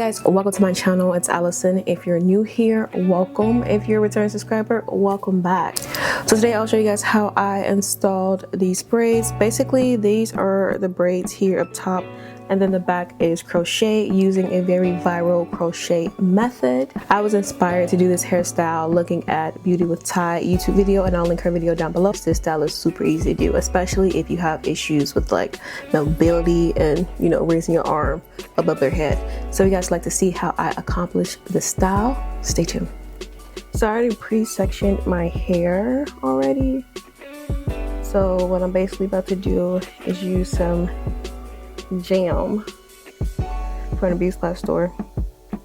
guys, welcome to my channel. It's Allison. If you're new here, welcome. If you're a return subscriber, welcome back. So today I'll show you guys how I installed these braids. Basically, these are the braids here up top, and then the back is crochet using a very viral crochet method. I was inspired to do this hairstyle looking at Beauty with Ty YouTube video, and I'll link her video down below. This style is super easy to do, especially if you have issues with like mobility and, you know, raising your arm above their head. So if you guys like to see how I accomplish this style, stay tuned. So I already pre-sectioned my hair already. So what I'm basically about to do is use some jam from the beauty supply store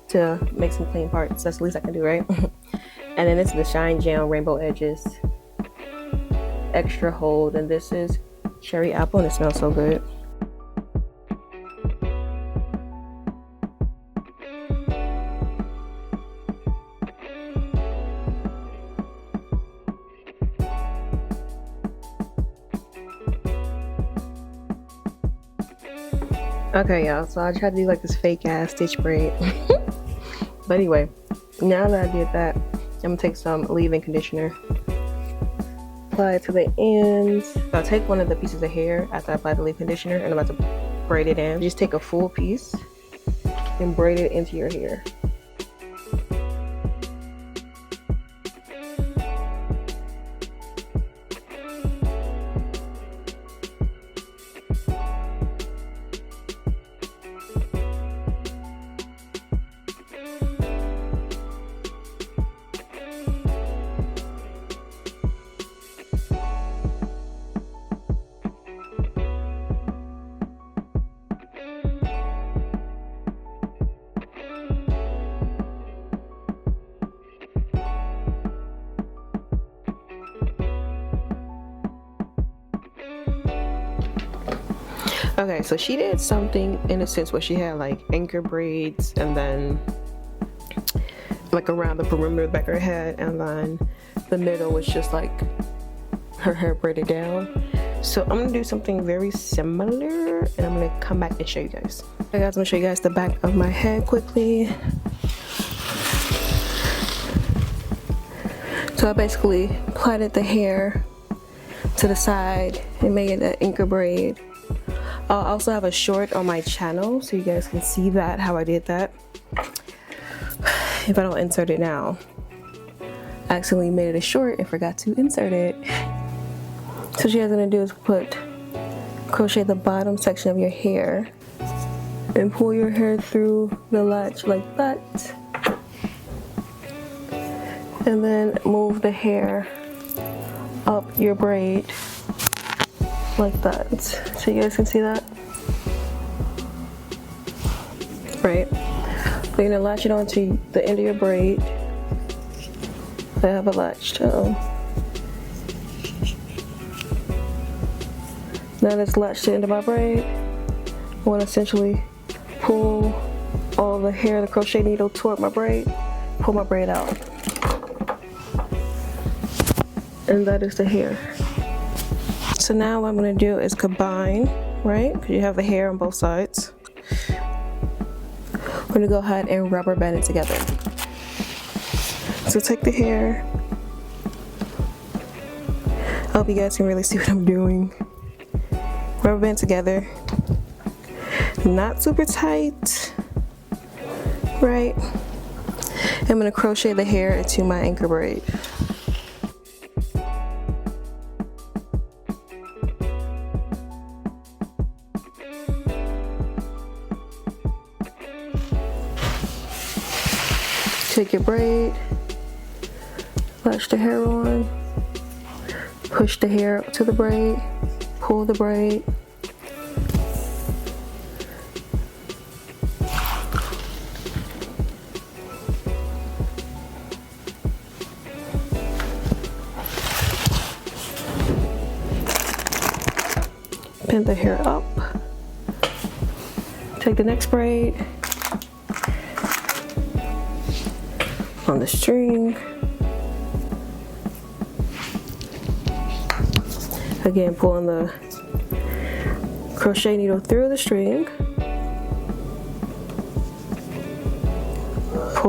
to make some clean parts. That's the least I can do, right? And then this is the Shine Jam Rainbow Edges Extra Hold, and this is Cherry Apple, and it smells so good. Okay, y'all, so I tried to do like this fake ass stitch braid. But anyway, now that I did that, I'm gonna take some leave-in conditioner, apply it to the ends. I'll take one of the pieces of hair after I apply the leave-in conditioner, and I'm about to braid it in. Just take a full piece and braid it into your hair. Okay, so she did something in a sense where she had like anchor braids and then like around the perimeter of the back of her head, and then the middle was just like her hair braided down. So I'm gonna do something very similar, and I'm gonna come back and show you guys. Okay guys, I'm gonna show you guys the back of my head quickly. So I basically plaited the hair to the side and made it an anchor braid. I'll also have a short on my channel so you guys can see that, how I did that. If I don't insert it now. I accidentally made it a short and forgot to insert it. So what you guys are gonna do is crochet the bottom section of your hair and pull your hair through the latch like that. And then move the hair up your braid like that, so you guys can see that. Right, so you're gonna latch it onto the end of your braid. I have a latch. Now let's latch to the end of my braid. I want to essentially pull all the hair, the crochet needle toward my braid, pull my braid out, and that is the hair. So now what I'm going to do is combine, right? Because you have the hair on both sides. We're going to go ahead and rubber band it together. So take the hair. I hope you guys can really see what I'm doing. Rubber band together. Not super tight, right? I'm going to crochet the hair into my anchor braid. Take your braid, latch the hair on, push the hair to the braid, pull the braid, pin the hair up, take the next braid on the string, again pulling the crochet needle through the string,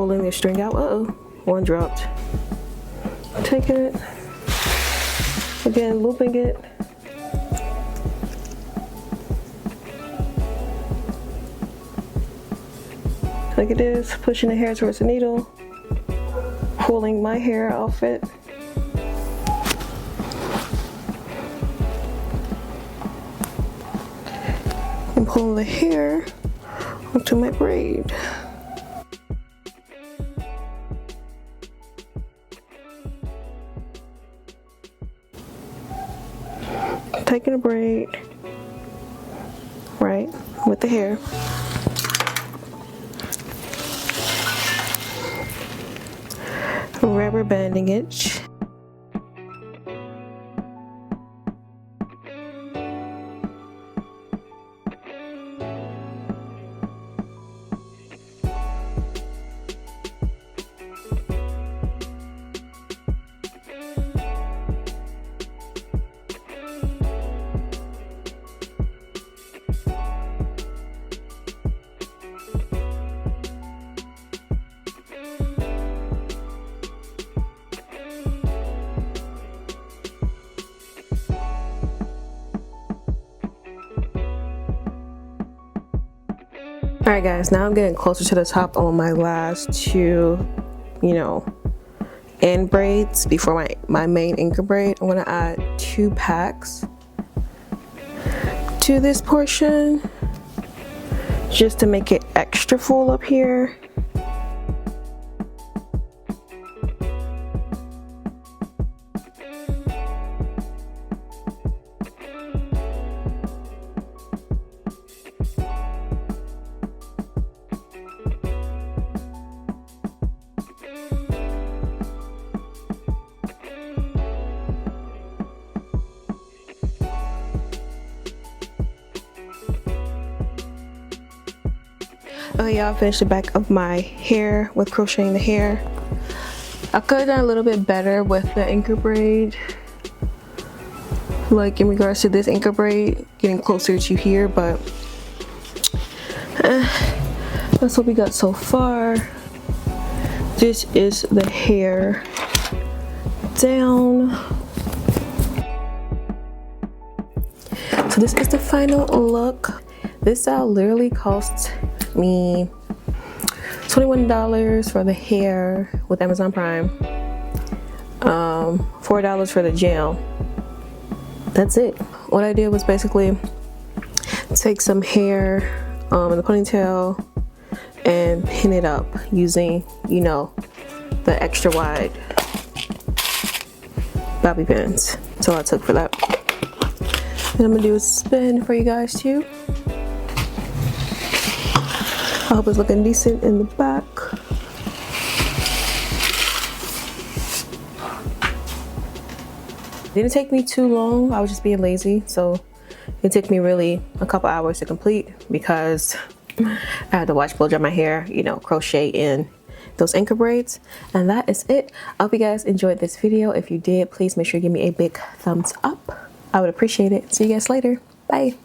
pulling the string out. Uh-oh, one dropped. Taking it, again, looping it. Like it is, pushing the hair towards the needle, pulling my hair off it. And pulling the hair onto my braid. Taking a braid, right, with the hair. Rubber banding it. Alright guys, now I'm getting closer to the top on my last two, end braids before my main anchor braid. I'm going to add 2 packs to this portion just to make it extra full up here. Okay, y'all, finished the back of my hair with crocheting the hair. I could have done a little bit better with the anchor braid, like in regards to this anchor braid, getting closer to here, but that's what we got so far. This is the hair down. So this is the final look. This style literally costs me $21 for the hair with Amazon Prime, $4 for the gel. That's it. What I did was basically take some hair in the ponytail and pin it up using, the extra wide bobby pins. That's all I took for that. And I'm gonna do a spin for you guys too. I hope it's looking decent in the back. It didn't take me too long. I was just being lazy, so it took me really a couple hours to complete because I had to blow dry my hair, crochet in those anchor braids. And that is it. I hope you guys enjoyed this video. If you did, please make sure you give me a big thumbs up. I would appreciate it. See you guys later. Bye.